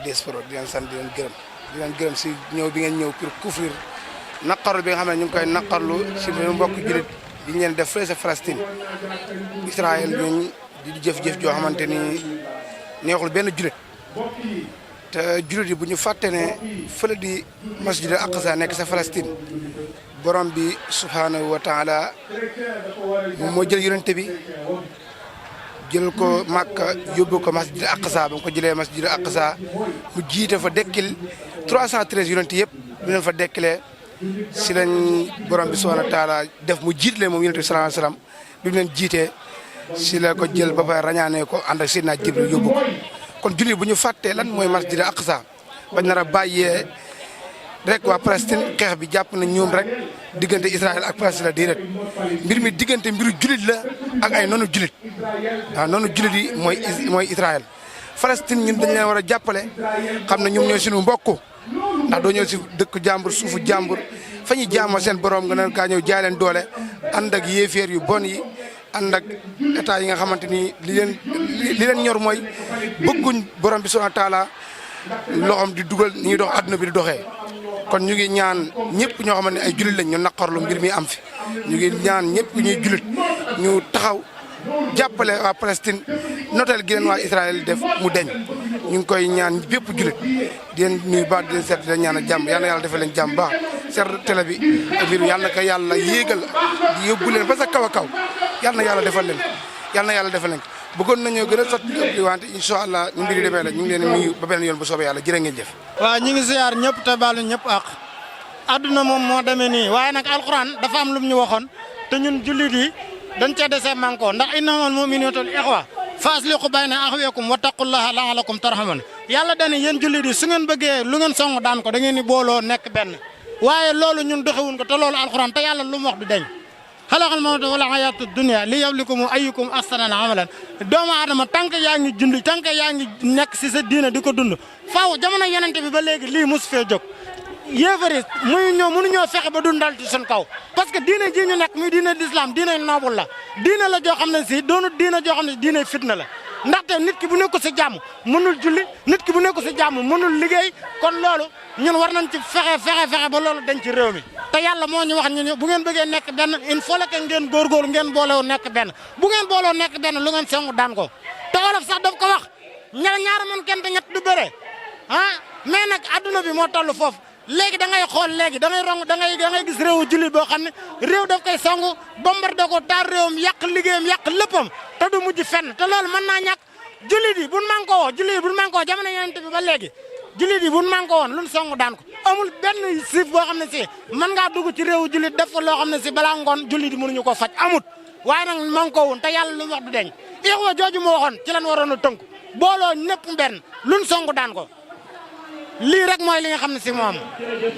diaspora di leen sant di leen gërëm si ñëw bi ngeen ñëw pour couvrir naqarlu bi nga xam ne ñu ngi koy naqarlu si suñu mbokk jullit di ñu leen def fële sa Palestine Israël ñooñu di jëf-jëf joo xamante ni neexul benn jullit te jullit yi bu ñu fàtte ne fële di masjid al aqsa nekk sa Palestine borom bi subhanahu wa taala moom moo jël yonente bi jël ko Makka yóbbu ko masjid al aqsa ba mu ko jëlee masjid al aqsa mu jiite fa dekkil 313 yonente yëpp bi leen fa dekkilee si lañ borom bi subhanahu wa taala def mu jiit leen moom yonente bi sallallahu alayhi wasallam bi mu leen jiitee si la ko jël ba pare rañaanee ko ànd ak Seydina Jibril yóbbu ko kon jullit bu ñu fàttee lan mooy masjid al aqsa bañ nar a bàyyee rek waa Palestine xeex bi jàpp na ñoom rek diggante Israël ak Palestine la déedéet mbir mi diggante mbiru jullit la ak ay noonu jullit waaw noonu jullit yi mooy Israël Palestine ñun dañ leen war a jàppale xam ne ñoom ñooy suñu mbokk ndax doo ñëw si dëkk jàmbur suufu jàmbur fa ñuy jaamoo seen borom nga ne kaa ñëw jaay leen doole ànd ak yéeféer yu bon yi ànd ak état yi nga xamante ni li leen ñor mooy bëgguñ borom bi subhanahu wa taala loxoom di dugal ni ñuy dox adduna bi di doxee. kon ñu ngi ñaan ñëpp ñoo xamante ne ay jullit lañ ñu naqarlu mbir mi am fi ñu ngi ñaan ñëpp ñuy jullit ñu taxaw jàppale waa Palestine noteel gi leen waa Israël def mu deñ ñu ngi koy ñaan bépp jullit di leen nuyu baax di leen seet di leen ñaan jàmm yal na yàlla defal leen jàmm baax seet télé bi ak mbir yal na ko yàlla yéegal di yóbbu leen ba sa kaw a kaw yal na yàlla defal leen yal na yàlla defal leen bëggoon nañoo gën a sotti ëpp wante incha allah ñu mbiri demee la ñu ngi leen nuyu ba beneen yoon bu soobee yàlla jërë ngeen jëf. waaw ñu ngi ziar ñëpp te baalu ñëpp ak adduna moom moo demee nii waaye nag alxuraan dafa am lu mu ñu waxoon te ñun jullit yi dañ cee desee manko ndax innamal mu'minuuna ixwa fa asliqu bayna axawaykum wattaqullaha la'allakum tarhamun yàlla dañu yéen jullit yi su ngeen bëggee lu ngeen song daan ko da ngeen ni booloo nekk benn waaye loolu ñun doxewuñ ko te loolu alxuraan te yàlla lu mu wax du deñ xalaqal mawta wal hayaata dunya li yabluwakum ayyukum ahsanu amalan doomu aadama tànk yaa ngi dund tànk yaa ngi nekk si sa diina di ko dund faaw jamono yonente bi ba léegi lii mosu fee jóg yéefari mënuñoo fexe ba dundal ci suñ kaw parce que diine ji ñu nekk muy diine l'islam diine noobul la diine la joo xam ne si doonu diine joo xam ne diine fitna la ndaxte nit ki bu nekku si jàmm mënul julli nit ki bu nekku si jàmm mënul liggéey kon loolu ñun war nañ ci fexe ba loolu dañ ci réew mi te yàlla moo ñu wax ñu bu ngeen bëggee nekk benn il faut que ngeen góorgóorlu ngeen booloo nekk benn bu ngeen booloo nekk benn lu ngeen songu daan ko te wolof sax daf ko wax ñaara mën kenn te ñett du bëre mais nag adduna bi moo toll foofu léegi da ngay xool léegi da ngay gis réewu jullit boo xam ne réew daf koy songu bombardé ko taal réewam yàq liggéeyam yàq léppam te du mujj fenn te loolu mën naa ñàkk jullit yi buñ man ko woo jamono yonent bi ba léegi jullit yi buñ man ko woon luñ songu daan ko amul benn siif boo xam ne si mën ngaa dugg ci réewu jullit def ko loo xam ne si balaa ngoon jullit yi mënuñu ko faj amut waaye nag man ko woon te yàlla lu mu wax du deñ ixwa jooju moo waxoon ci lan waroon a tënk booloo ñëpp benn luñ songu daan ko lii rek mooy li nga xam ne si moom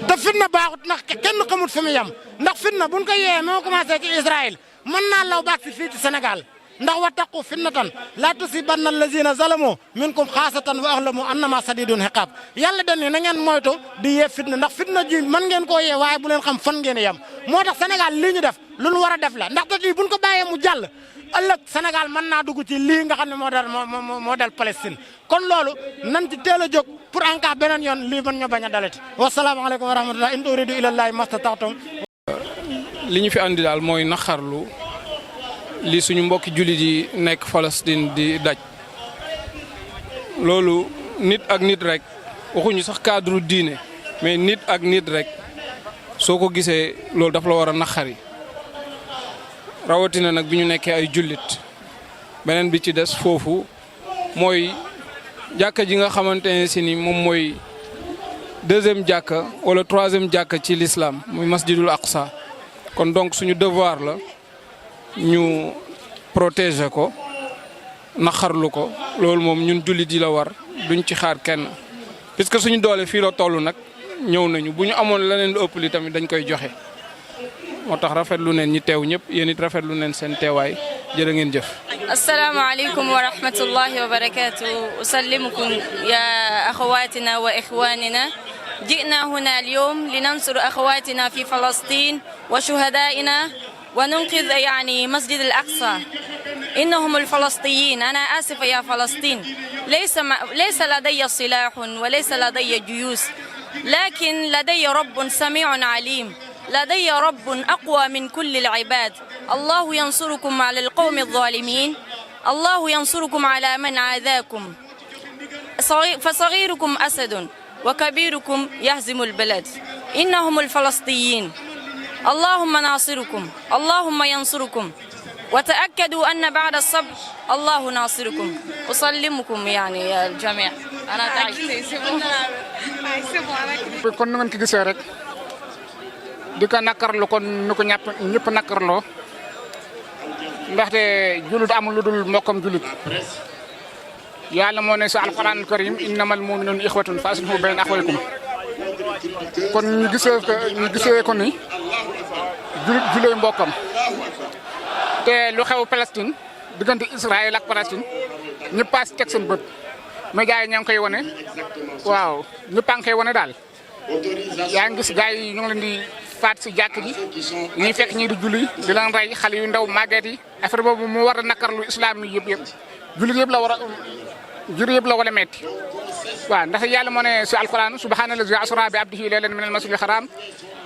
te fitna baaxut ndax kenn xamut fi mu yem ndax fitna buñ ko yee moo commencé ci Israël mën naa law baax si fii ci Sénégal ndax wattaqu fitnatan laa tusibanna allazina zalamu minkum xaasatan wa axlamu annama sadidun xiqaab yàlla dañ ne na ngeen moytu di yee fitna ndax fitna ji mën ngeen koo yee waaye bu leen xam fan ngeen yem moo tax Sénégal lii ñu def lu ñu war a def la ndax te buñ ko bàyyee mu jàll ëllëg Sénégal mën naa dugg ci lii nga xam ne moo dal Palestine kon loolu nan ci teel a jóg pour en cas beneen yoon lii mën ñu bañ a dalati wasalaamaaleykum wa rahmatullah in uridu ilallahi mastata'tum li ñu fi andi daal mooy naqarlu li suñu mbokki jullit yi nekk Palestine di daj loolu nit ak nit rek waxuñu sax cadre diine mais nit ak nit rek soo ko gisee loolu daf la war a naqari rawatina nag bi ñu nekkee ay jullit beneen bi ci des foofu mooy jàkka ji nga xamante ne si ni moom mooy deuxième jàkka wala troisième jàkka ci l'islam muy masjidul aqsa kon donc suñu devoir la ñu protéger ko naqarlu ko loolu moom ñun jullit yi la war duñ ci xaar kenn puisque suñu doole fii la toll nag ñëw nañu bu ñu amoon leneen lu ëpp li tamit dañ koy joxe moo tax rafetlu neen ñi teew ñëpp yéen it rafetlu neen seen teewaay jërë ngeen jëf. السلام عليكم ورحمة الله وبركاته أسلمكم يا أخواتنا وإخواننا جئنا هنا اليوم لننصر أخواتنا في فلسطين وشهدائنا وننقذ يعني مسجد الأقصى. إنهم الفلسطينيين. أنا آسفة يا فلسطين، ليس لدي سلاح وليس لدي جيوش، لكن لدي رب سميع عليم، لدي رب أقوى من كل العباد. الله ينصركم على القوم الظالمين، الله ينصركم على من عاداكم. فصغيركم أسد وكبيركم يهزم البلد. إنهم الفلسطينيين. اللهم ناصركم، اللهم ينصركم، وتأكدوا أن بعد الصبر الله ناصركم. أسلمكم يعني يا الجميع. أنا تعبت. kon nu ngeen ko gisee rek di ko nakarlu kon nu ko ñëpp nakarloo ndaxte julit amul lu dul mbokkam julit yàlla moo ne si alquran karim innamal mu'minuna ixwatun fa aslihu bayna axawaykum kon ñu gisee ko ni julit julee mbokkam te lu xew Palestine diggante Israël ak Palestine ñëpp a si teg seen bët média yi ña ngi koy wane waaw ñëpp a ngi koy wane daal yaa ngi gis gars yi ñu ngi leen di faat si jàkk ji ñuy fekk ñii di julli di leen rey xale yu ndaw màgget yi affaire boobu mu war a nakarlu islam yi yëpp jullit yëpp la war a jur yëpp la wala metti waaw ndax yàlla moo ne si alquran subhanallazi asra bi abdihi laylan min almasjidil haram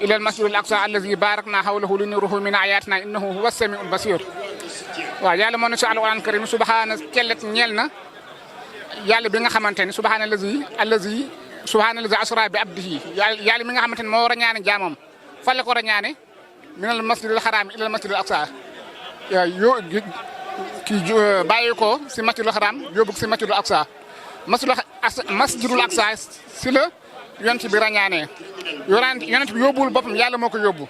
ila almasjidil aqsa allazi barakna hawlahu linurihu min ayatina innahu huwa samiul basir waaw yàlla moo ne si alquran karim subhana kellet ñeel na yàlla bi nga xamante ne subhanallazi asra bi abdihi yàlla mi nga xamante ne moo war a ñaane jaamam fan la ko war a ñaane min almasjidil haram ila almasjidil aqsa kii bàyyi ko si masjidul haram yóbbu si masjidul aqsa masjidul aqsa si la yonent bi rañaanee yonent bi yóbbuwul boppam yàlla moo ko yóbbu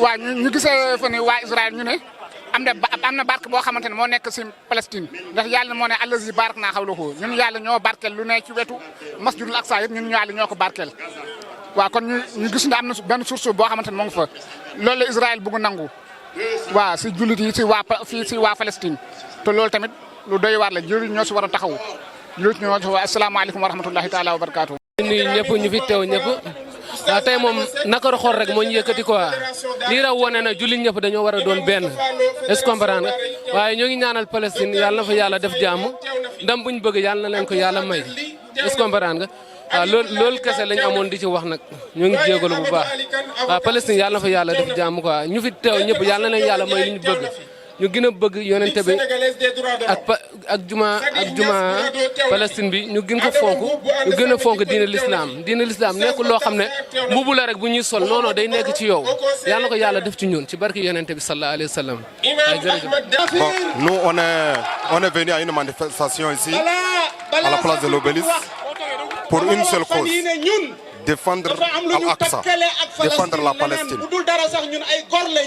waaw ñu gisee fa ni waa Israël ñu ne am na barke boo xamante ne moo nekk si Palestine ndax yàlla moo ne allazi barak naa xawlahu ñun yàlla ñoo barkeel lu ne ci wetu masjidul aqsa yëpp ñun yàlla ñoo ko barkeel waaw kon ñu gis ne am na benn source boo xamante ne moo ngi fa loolu la Israël bëgg nangu waaw si jullit yi si waa Palestine te loolu tamit lu doy waar la jullit ñoo si war a taxaw jullit ñoo si war asalaamaaleykum wa rahmatullahi taala wa barakaatu. nuyu ñëpp ñu fi teew ñëpp waaw tey moom nakaru xol rek moo ñu yëkkati quoi lii raw wone na jullit ñëpp dañoo war a doon benn est-ce que comprendre nga waaye ñoo ngi ñaanal Palestine yàlla na fa yàlla def jàmm ndam buñ bëgg yàlla na leen ko yàlla may est-ce que comprendre nga waaw loolu kese lañ amoon di ci wax nag ñoo ngi jégalu bu baax waaw Palestine yàlla na fa yàlla def jàmm quoi ñu fi teew ñëpp yàlla na leen yàlla may li ñu bëgg ñu gën a bëgg yonente bi ak juma Palestine bi ñu gën ko fonk ñu gën a fonk diine l'islam nekkul loo xam ne mbubu la rek bu ñuy sol non non day nekk ci yow yàlla na ko yàlla def ci ñun ci barki yonente bi sallallahu alayhi wa sallam ay jërëjëf. Bon, nous on est venu à une manifestation ici à la place de l'Obélisque pour une seule cause, défendre Al-Aqsa, défendre la Palestine.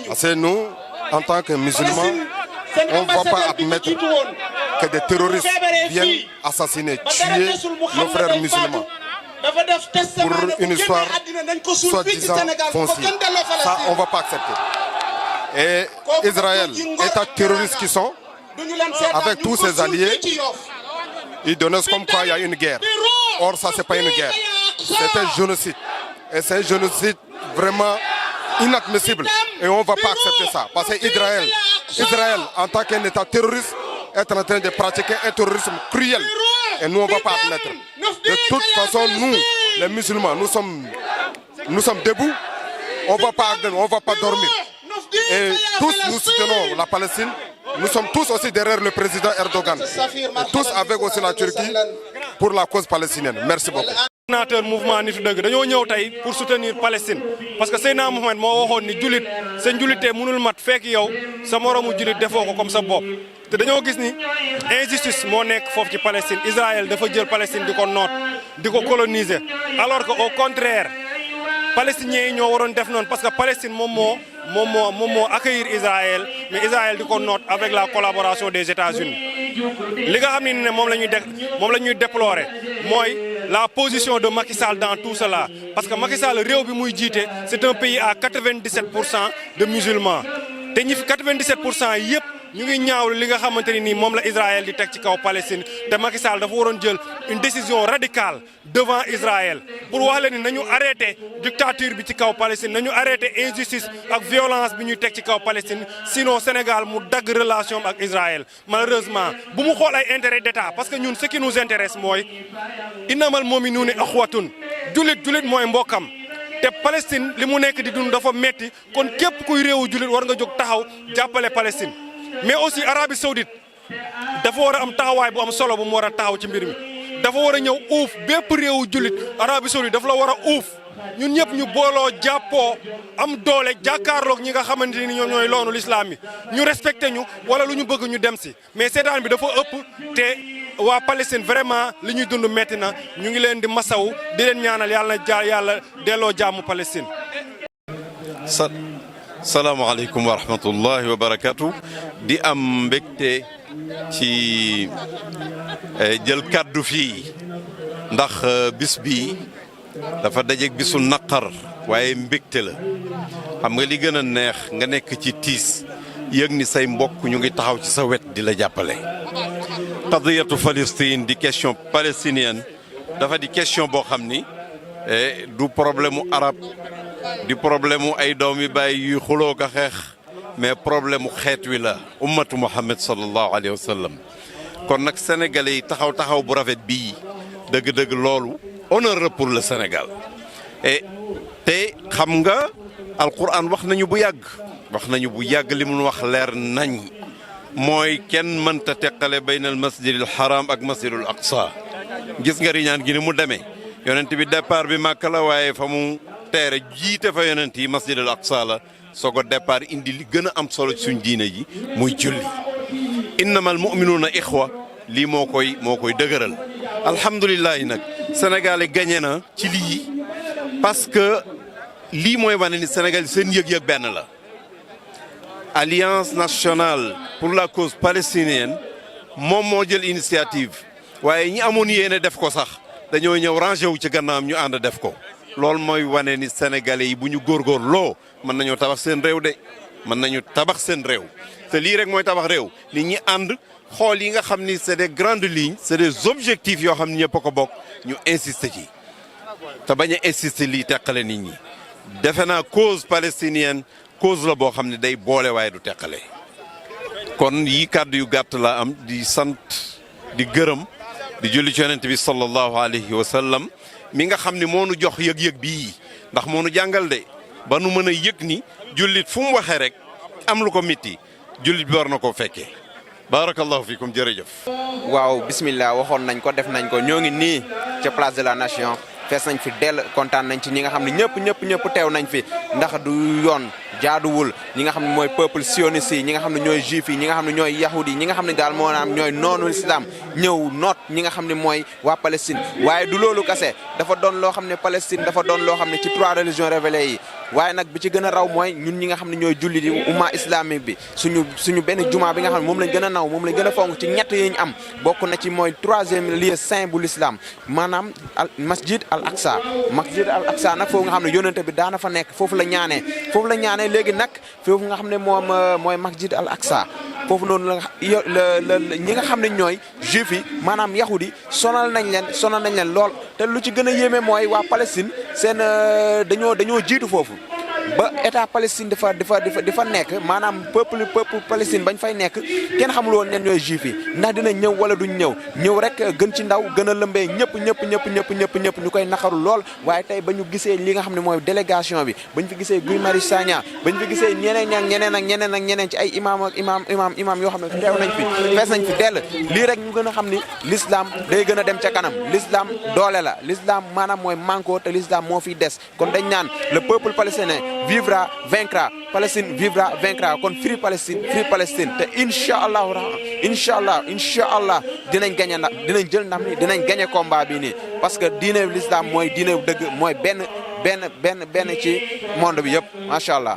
Parce que nous, en tant que musulmans, on ne va pas admettre que des terroristes viennent assassiner, tuer nos frères musulmans pour une histoire soi-disant foncière. Ça, on ne va pas accepter. Et Israël, État terroriste qui sont, avec tous ses alliés, ils donnent comme quoi il y a une guerre. Or, ça, ce n'est pas une guerre. C'est un génocide. Et c'est un génocide vraiment inadmissible. Et on ne va pas accepter ça. Parce que Israël, en tant qu'un État terroriste, est en train de pratiquer un terrorisme cruel. Et nous, on ne va pas admettre. De toute façon, nous, les musulmans, nous sommes debout. On ne va pas dormir. Et tous, nous soutenons la Palestine. Nous sommes tous aussi derrière le président Erdogan. Et tous avec aussi la Turquie pour la cause palestinienne. Merci beaucoup. coordinateur mouvement Nitu Dëgg dañoo ñëw tey pour soutenir Palestine parce que Seydina Mohamed moo waxoon ni jullit sa njullitee mënul mat fekk yow sa moromu jullit defoo ko comme sa bopp te dañoo gis ni injustice moo nekk foofu ci Palestine Israël dafa jël Palestine di ko noot di ko coloniser alors que au contraire palestiniens yi ñoo waroon def noonu parce que Palestine moom moo accueillir Israël mais Israël di ko noot avec la collaboration des États-Unis li nga xam ne moom la ñuy déplorer mooy la position de Macky Sall dans tout cela parce que Macky Sall réew bi muy jiite c'est un pays à 97% de musulmans te ñi fi 97% yëpp ñu ngi ñaawlu li nga xamante ni nii moom la Israël di teg ci kaw Palestine te Macky Sall dafa waroon jël une décision radicale devant Israël pour wax leen ni nañu arrêté dictature bi ci kaw Palestine nañu arrêté injustice ak violence bi ñuy teg ci kaw Palestine sinon Sénégal mu dagg relation ak Israël malheureusement bu mu xool ay intérêt d'État parce que ñun ce qui nous intéresse mooy innamal mu'minuuna axwatun julit mooy mbokkam te Palestine li mu nekk di dund dafa metti kon képp kuy réewu julit war nga jóg taxaw jàppale Palestine mais aussi Arabie Saoudite dafa war a am taxawaay bu am solo bu mu war a taxaw ci mbir mi dafa war a ñëw uuf bépp réewu julit Arabie Saoudite dafa la war a uuf ñun ñëpp ñu booloo jàppoo am doole jàkkaarloog ñi nga xamante ni ñoom ñooy loonu l'islam yi ñu respecté ñu wala lu ñu bëgg ñu dem si mais seetaan bi dafa ëpp te waa Palestine vraiment li ñuy dund metti na ñu ngi leen di masawu di leen ñaanal yàlla na yàlla delloo jàmm Palestine. salaamaaleykum wa rahmatullahi wa barakatu di am mbégte ci jël kàddu fii ndax bis bi dafa dajeeg bisu naqar waaye mbégte la xam nga li gën a neex nga nekk ci tiis yëg ni say mbokk ñu ngi taxaw ci sa wet di la jàppale. qadiyatu Palestine di question palestinienne dafa di question boo xam ni du problème mu arab di problème mu ay doom yi bàyyi yuy xuloo ko xeex mais problème mu xeet wi la ummatu Muhammad sallallahu alayhi wa sallam kon nag sénégalais yi taxaw bu rafet bii dëgg-dëgg loolu honneur la pour le Sénégal et te xam nga alquran wax nañu bu yàgg li mun wax leer nañ mooy kenn mënta teqale baynal masjidil haram ak masjidul aqsa gis nga riñaan gi ni mu demee yonent bi départ bi Màkka la waaye fa mu teere jiite fa yonent yi masjidul aqsa la soog a départ indi li gën a am solo ci suñ diine ji muy julli innamal mu'minuuna ixwa lii moo koy dëgëral alhamdulilah nag Sénégal gagné na ci lii parce que lii mooy wane ni Sénégal seen yëg-yëg benn la Alliance nationale pour la cause palestinienne moom moo jël initiative waaye ñi amoon yéene def ko sax dañoo ñëw rangé wu ci gannaam ñu ànd def ko loolu mooy wane ni sénégalais yi bu ñu góorgóorloo mën nañoo tabax seen réew de mën nañu tabax seen réew te lii rek mooy tabax réew nit ñi ànd xool yi nga xam ni c'est des grandes lignes c'est des objectifs yoo xam ni ñëpp a ko bokk ñu insister ci te bañ a insister lii teqale nit ñi defe naa cause palestinienne cause la boo xam ne day boole waaye du teqale kon yi kàddu yu gàtt la am di sant di gërëm di julli ci yonent bi sallallahu alayhi wa sallam mi nga xam ne moo nu jox yëg-yëg bii ndax moo nu jàngal de ba nu mën a yëg ni jullit fu mu waxee rek am lu ko mitti jullit bi war na koo fekkee barakallahu fikum jërëjëf. waaw bismillah waxoon nañ ko def nañ ko ñoo ngi nii ca place de la nation fees nañ fi dell kontaan nañ ci ñi nga xam ne ñëpp teew nañ fi ndax du yoon jaaduwul ñi nga xam ne mooy peuple sioniste yi ñi nga xam ne ñooy juif yi ñi nga xam ne ñooy yahudi yi ñi nga xam ne daal moo naam ñooy noonu islam ñëw noot ñi nga xam ne mooy waa Palestine waaye du loolu kase dafa doon loo xam ne Palestine dafa doon loo xam ne ci 3 religions révélées yi waaye nag bi ci gën a raw mooy ñun ñi nga xam ne ñooy julli di umma islamique bi suñu benn juma bi nga xam ne moom lañ gën a naw moom lañ gën a fonk ci ñett yi ñu am bokk na ci mooy 3e lieu saint bu l'islam maanaam masjid al aqsa nag foofu nga xam ne yónnante bi daana fa nekk foofu la ñaanee léegi nag foofu nga xam ne moom mooy masjid al aqsa foofu noonu la ñi nga xam ne ñooy juif yi maanaam yahudi sonal nañ leen lool te lu ci gën a yéeme mooy waa Palestine seen dañoo jiitu foofu ba état Palestine dafa nekk maanaam peuple Palestine bañ fay nekk kenn xamul woon ñen ñooy juif yi ndax dina ñëw wala duñ ñëw rek gën ci ndaw gën a lëmbee ñëpp ñu koy naqaru lool waaye tey ba ñu gisee li nga xam ne mooy délégation bi bañ fi gisee Guy Marius Sagna bañ fi gisee ñeneen ci ay imam yoo xam ne teew nañ fi fees nañ fi dell lii rek ñu gën a xam ni l'islam day gën a dem ca kanam l'islam doole la l'islam maanaam mooy manko te l'islam moo fiy des kon dañ naan le peuple palestinien vivra vaincra Palestine vivra vaincra kon free Palestine te incha allah dinañ jël ndam ni dinañ gagné combat bi nii parce que diine l'islam mooy diine dëgg mooy benn ci monde bi yëpp macha allah.